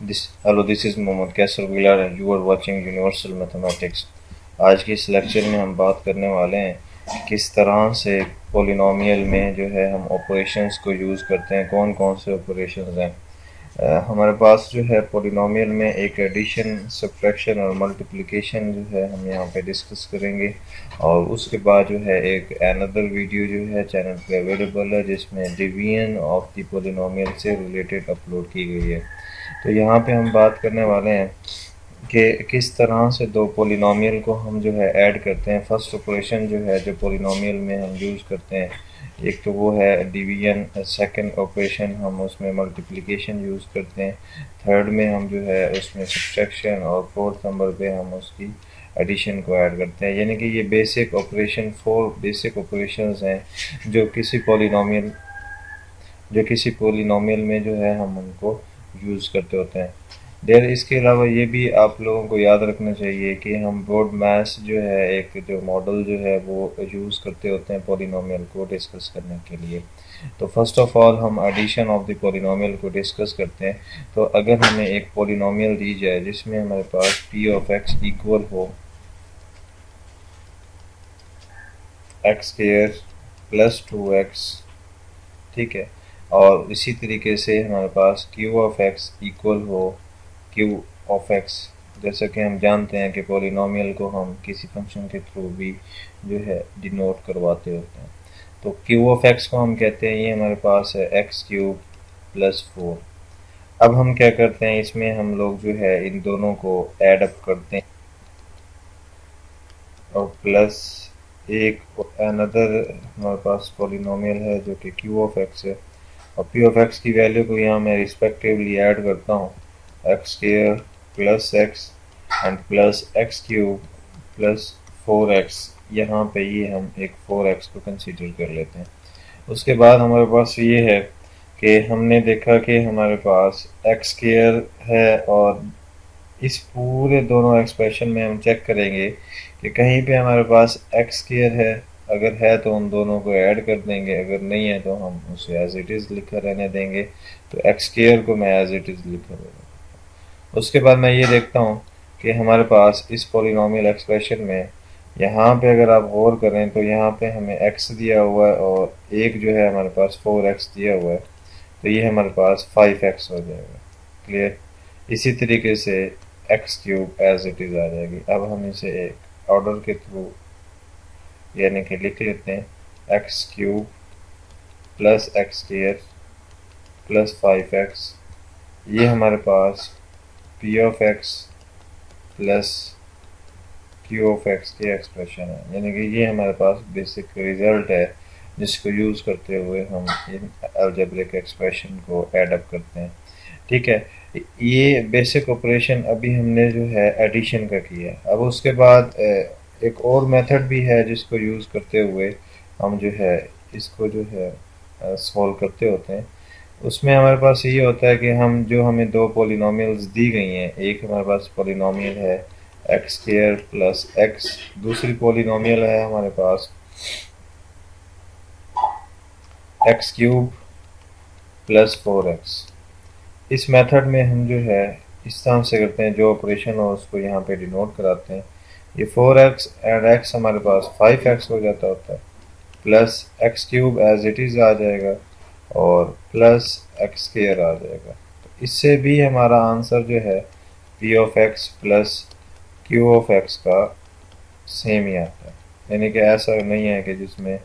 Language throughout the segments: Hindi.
This is Mohammad Kaisar Gilar and you are watching universal mathematics. आज की इस लेक्चर में हम बात करने वाले हैं कि किस तरह से पॉलिनोमियल में जो है हम ऑपरेशंस को यूज़ करते हैं, कौन कौन से ऑपरेशंस हैं। हमारे पास जो है पॉलिनोमियल में एक एडिशन, सब्ट्रैक्शन और मल्टीप्लिकेशन जो है हम यहाँ पे डिस्कस करेंगे। और उसके बाद जो है एक अनदर वीडियो जो है चैनल पे अवेलेबल है जिसमें डिवीजन ऑफ द पॉलिनोमियल से रिलेटेड अपलोड की गई है। तो यहाँ पे हम बात करने वाले हैं कि किस तरह से दो पॉलिनोमियल को हम जो है ऐड करते हैं। फर्स्ट ऑपरेशन जो है जो पॉलिनोमियल में हम यूज़ करते हैं, एक तो वो है डिवीजन, सेकंड ऑपरेशन हम उसमें मल्टीप्लिकेशन यूज़ करते हैं, थर्ड में हम जो है उसमें सब्ट्रैक्शन और फोर्थ नंबर पे हम उसकी एडिशन को ऐड करते हैं। यानी कि ये बेसिक ऑपरेशन, 4 बेसिक ऑपरेशंस हैं जो किसी पॉलिनोमियल में जो है हम उनको यूज़ करते होते हैं। इसके अलावा ये भी आप लोगों को याद रखना चाहिए कि हम ब्रॉड मैथ्स जो है एक जो मॉडल जो है वो यूज़ करते होते हैं पॉलिनोमियल को डिस्कस करने के लिए। तो फर्स्ट ऑफ ऑल हम एडिशन ऑफ द पॉलिनोमियल को डिस्कस करते हैं। तो अगर हमें एक पॉलिनोमियल दी जाए जिसमें हमारे पास p ऑफ x इक्वल हो x स्क्वायर प्लस 2x, ठीक है, और इसी तरीके से हमारे पास q ऑफ x इक्वल हो q ऑफ x। जैसा कि हम जानते हैं कि पॉलिनोमियल को हम किसी फंक्शन के थ्रू भी जो है डिनोट करवाते होते हैं। तो q ऑफ x को हम कहते हैं, ये हमारे पास है x क्यूब प्लस 4। अब हम क्या करते हैं, इसमें हम लोग जो है इन दोनों को ऐड अप करते हैं और प्लस एक अनदर हमारे पास पॉलिनोमियल है जो कि q ऑफ x है। और p ऑफ x की वैल्यू को यहाँ मैं रिस्पेक्टिवली ऐड करता हूँ, x square plus x and plus x cube plus 4x। यहाँ पे ये हम एक 4x को कंसीडर कर लेते हैं। उसके बाद हमारे पास ये है कि हमने देखा कि हमारे पास एक्स स्क्वायर है और इस पूरे दोनों एक्सप्रेशन में हम चेक करेंगे कि कहीं पे हमारे पास एक्स स्क्वायर है। अगर है तो उन दोनों को ऐड कर देंगे, अगर नहीं है तो हम उसे एज इट इज़ लिखा रहने देंगे। तो एक्स स्क्वायर को मैं एज इट इज़ लिखा देंगे। उसके बाद मैं ये देखता हूँ कि हमारे पास इस पॉलिनोमियल एक्सप्रेशन में यहाँ पे अगर आप गौर करें तो यहाँ पे हमें x दिया हुआ है और एक जो है हमारे पास 4x दिया हुआ है। तो ये हमारे पास 5x हो जाएगा। क्लियर। इसी तरीके से x cube as it is आ जाएगी। अब हम इसे एक ऑर्डर के थ्रू यानी कि लिख लेते हैं, x cube plus x square plus 5x। ये हमारे पास p of x plus q of x की एक्सप्रेशन है। यानी कि ये हमारे पास बेसिक रिजल्ट है जिसको यूज़ करते हुए हम इन अलजेब्रिक एक्सप्रेशन को ऐड अप करते हैं। ठीक है, ये बेसिक ऑपरेशन अभी हमने जो है एडिशन का किया है। अब उसके बाद एक और मेथड भी है जिसको यूज़ करते हुए हम जो है इसको जो है सॉल्व करते होते हैं। उसमें हमारे पास ये होता है कि हमें दो पॉलिनोमियल्स दी गई हैं। एक हमारे पास पॉलिनोमियल है एक्स स्क्वायर प्लस एक्स, दूसरी पॉलिनोमियल है हमारे पास एक्स क्यूब प्लस 4x। इस मेथड में हम जो है इस तरह से करते हैं, जो ऑपरेशन हो उसको यहाँ पे डिनोट कराते हैं। ये 4x एंड x हमारे पास 5x हो जाता होता है, plus x cube as it is आ जाएगा और प्लस एक्स स्क्वायर आ जाएगा। तो इससे भी हमारा आंसर जो है p of x plus q of x का सेम ही आता है। यानी कि ऐसा नहीं है कि जिसमें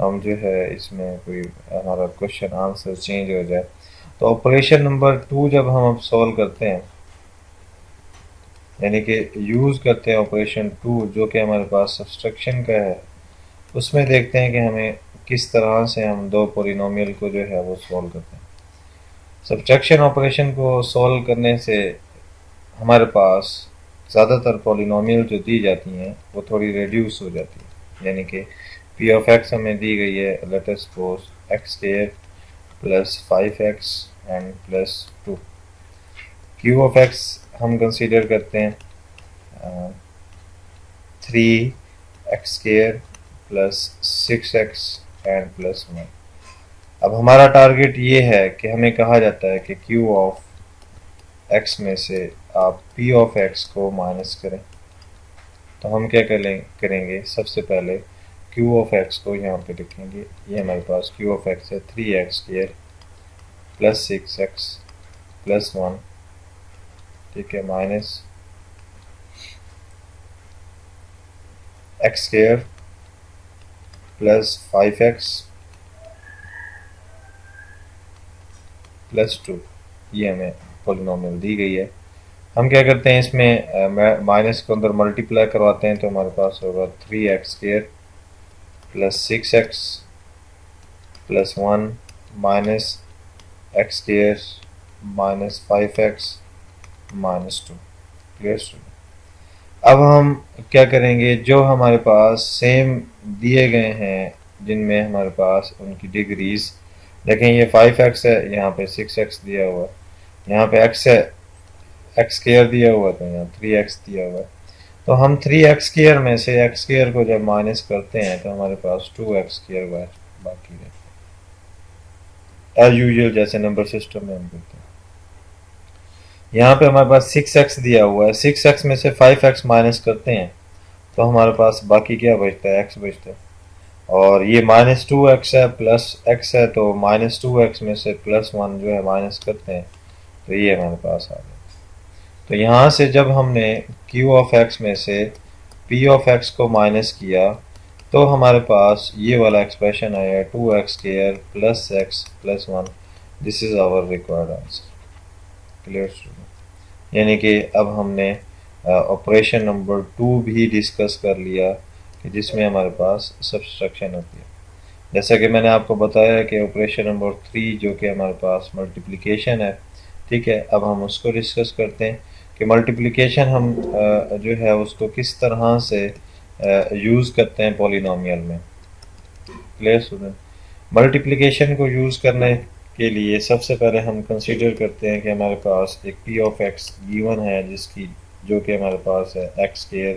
हम जो है इसमें कोई हमारा क्वेश्चन आंसर चेंज हो जाए। तो ऑपरेशन नंबर 2 जब हम अब सॉल्व करते हैं, यानी कि यूज़ करते हैं ऑपरेशन 2 जो कि हमारे पास सब्सट्रैक्शन का है, उसमें देखते हैं कि हमें किस तरह से हम दो पॉलिनोमियल को जो है वो सॉल्व करते हैं। सब्ट्रैक्शन ऑपरेशन को सॉल्व करने से हमारे पास ज़्यादातर पॉलिनोमियल जो दी जाती हैं वो थोड़ी रिड्यूस हो जाती है। यानी कि p ऑफ x हमें दी गई है, let us suppose x square plus 5x and plus 2। q of x हम कंसीडर करते हैं 3x square plus 6x and plus 1। अब हमारा टारगेट ये है कि हमें कहा जाता है कि q ऑफ x में से आप p ऑफ x को माइनस करें, तो हम क्या करेंगे, सबसे पहले q ऑफ x को यहाँ पे लिखेंगे। ये हमारे पास q ऑफ x है 3x² प्लस 6x प्लस 1, ठीक है, minus x² plus 5x plus 2। ये हमें पॉलिनोमियल दी गई है। हम क्या करते हैं, इसमें माइनस को अंदर मल्टीप्लाई करवाते हैं, तो हमारे पास होगा 3x² plus 6x plus 1 minus x² minus 5x minus 2। Clear. अब हम क्या करेंगे, जो हमारे पास सेम दिए गए हैं जिनमें हमारे पास उनकी डिग्रीज, देखें ये 5x है, यहाँ पे 6x दिया हुआ है, यहाँ पे x है, x² दिया हुआ, तो यहाँ 3x दिया हुआ है। तो हम 3x² में से x² को जब माइनस करते हैं तो हमारे पास 2x² बाकी रहता है, एज यूजुअल जैसे नंबर सिस्टम में हम करते हैं। यहाँ पे हमारे पास 6x दिया हुआ है, 6x में से 5x माइनस करते हैं तो हमारे पास बाकी क्या बचता है, x बचता है। और ये माइनस 2x है प्लस x है, तो माइनस 2x में से प्लस 1 जो है माइनस करते हैं तो ये हमारे पास आ गया। तो यहाँ से जब हमने q ऑफ x में से p ऑफ x को माइनस किया तो हमारे पास ये वाला एक्सप्रेशन आया 2x² plus x plus 1। This is our required answer. Clear. यानी कि अब हमने ऑपरेशन नंबर 2 भी डिस्कस कर लिया कि जिसमें हमारे पास सब्सट्रैक्शन होती है। जैसा कि मैंने आपको बताया कि ऑपरेशन नंबर 3 जो कि हमारे पास मल्टीप्लिकेशन है, ठीक है, अब हम उसको डिस्कस करते हैं कि मल्टीप्लिकेशन हम जो है उसको किस तरह से यूज़ करते हैं पॉलिनोमियल में। Clear student. मल्टीप्लिकेशन को यूज़ करने के लिए सबसे पहले हम कंसीडर करते हैं कि हमारे पास एक p ऑफ x गिवन है, जिसकी जो कि हमारे पास है x²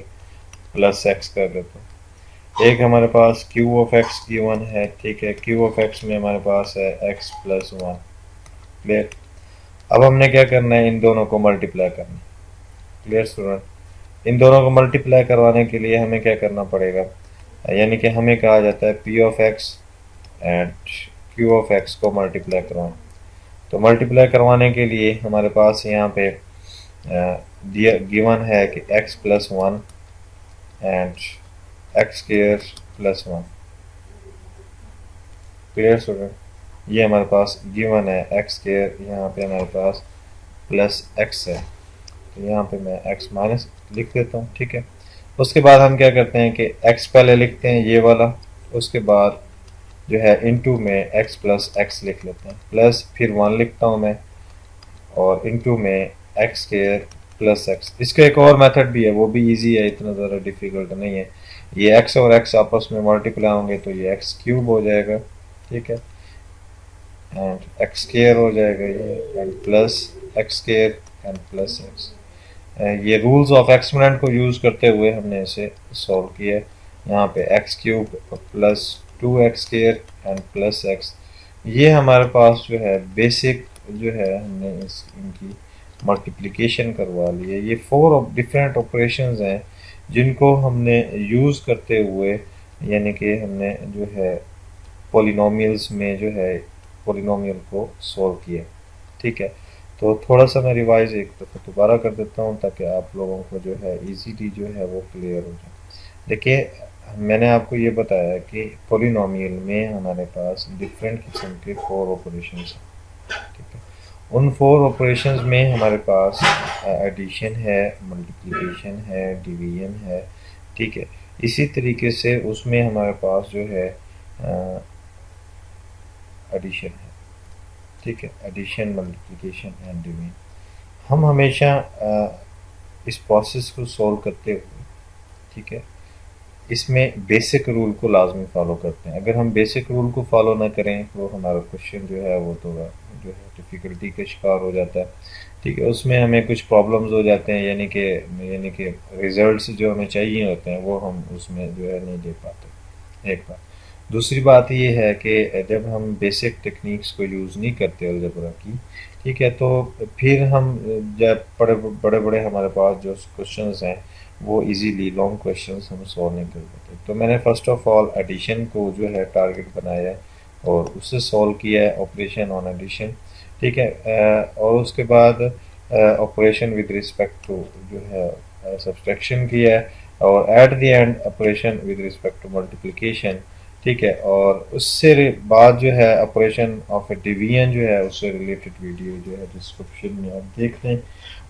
प्लस x कर देते हैं। एक हमारे पास q ऑफ x गिवन है, ठीक है, q ऑफ x में हमारे पास है x प्लस 1। क्लियर। अब हमने क्या करना है, इन दोनों को मल्टीप्लाई करना। Clear student. इन दोनों को मल्टीप्लाई करवाने के लिए हमें क्या करना पड़ेगा, यानी कि हमें कहा जाता है p of x and q of x को मल्टीप्लाई करवाएं। तो मल्टीप्लाई करवाने के लिए हमारे पास यहाँ पे गिवन है कि x plus 1 and x² plus 1। Clear student. ये हमारे पास गिवन है x², यहाँ पे हमारे पास प्लस x है, तो यहाँ पे मैं x माइनस लिख देता हूँ, ठीक है। उसके बाद हम क्या करते हैं कि x पहले लिखते हैं ये वाला, उसके बाद जो है इनटू में x प्लस x लिख लेते हैं, प्लस फिर 1 लिखता हूँ मैं, और इनटू में x² प्लस x। इसका एक और मेथड भी है, वो भी इजी है, इतना ज़्यादा डिफिकल्ट नहीं है। ये x और x आपस में मल्टीप्लाई होंगे तो ये x³ हो जाएगा, ठीक है, एंड x² हो जाएगा ये, and plus x² and plus x। ये रूल्स ऑफ एक्सपोनेंट को यूज़ करते हुए हमने इसे सॉल्व किया। यहाँ पे x³ plus 2x² and plus x, ये हमारे पास जो है बेसिक जो है हमने इनकी मल्टीप्लिकेशन करवा ली है। ये 4 डिफरेंट ऑपरेशंस हैं जिनको हमने यूज़ करते हुए, यानी कि हमने जो है पॉलिनोमियल्स में जो है पॉलिनोमियल को सॉल्व किया, ठीक है। तो थोड़ा सा मैं रिवाइज एक दफ़ा दोबारा कर देता हूँ ताकि आप लोगों को जो है इजीली जो है वो क्लियर हो जाए। देखिए, मैंने आपको ये बताया कि पॉलिनोमियल में हमारे पास डिफरेंट किस्म के 4 ऑपरेशंस हैं, ठीक है। उन 4 ऑपरेशंस में हमारे पास एडिशन है, मल्टीप्लिकेशन है, डिवीजन है, ठीक है। इसी तरीके से उसमें हमारे पास जो है एडिशन है, ठीक है, एडिशन, मल्टीप्लिकेशन एंड डिवीजन। हम हमेशा इस प्रोसेस को सॉल्व करते हुए, ठीक है, इसमें बेसिक रूल को लाजमी फॉलो करते हैं। अगर हम बेसिक रूल को फॉलो ना करें तो हमारा क्वेश्चन जो है वो थोड़ा जो है डिफ़िकल्टी का शिकार हो जाता है, ठीक है। उसमें हमें कुछ प्रॉब्लम्स हो जाते हैं, यानी कि रिजल्ट्स जो हमें चाहिए होते हैं वो हम उसमें जो है नहीं दे पाते, एक बात। दूसरी बात ये है कि जब हम बेसिक टेक्निक्स को यूज़ नहीं करते अलजेब्रा की, ठीक है, तो फिर हम जब बड़े बड़े बड़े हमारे पास जो क्वेश्चंस हैं वो इजीली लॉन्ग क्वेश्चंस हम सॉल्व नहीं कर पाते। तो मैंने फर्स्ट ऑफ ऑल एडिशन को जो है टारगेट बनाया है और उससे सॉल्व किया है ऑपरेशन ऑन एडिशन। ठीक है, और उसके बाद ऑपरेशन विद रिस्पेक्ट टू जो है सब्सट्रैक्शन किया है, और at the end operation with respect to multiplication. ठीक है, और उससे बाद जो है ऑपरेशन ऑफ ए डिवीजन जो है उससे रिलेटेड वीडियो जो है डिस्क्रिप्शन में आप देख लें,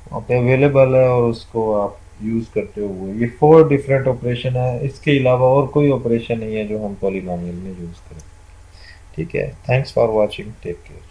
वहाँ पे अवेलेबल है और उसको आप यूज़ करते हुए ये 4 डिफरेंट ऑपरेशन है, इसके अलावा और कोई ऑपरेशन नहीं है जो हम पॉलिनोमियल में यूज़ करें। ठीक है, thanks for watching, take care.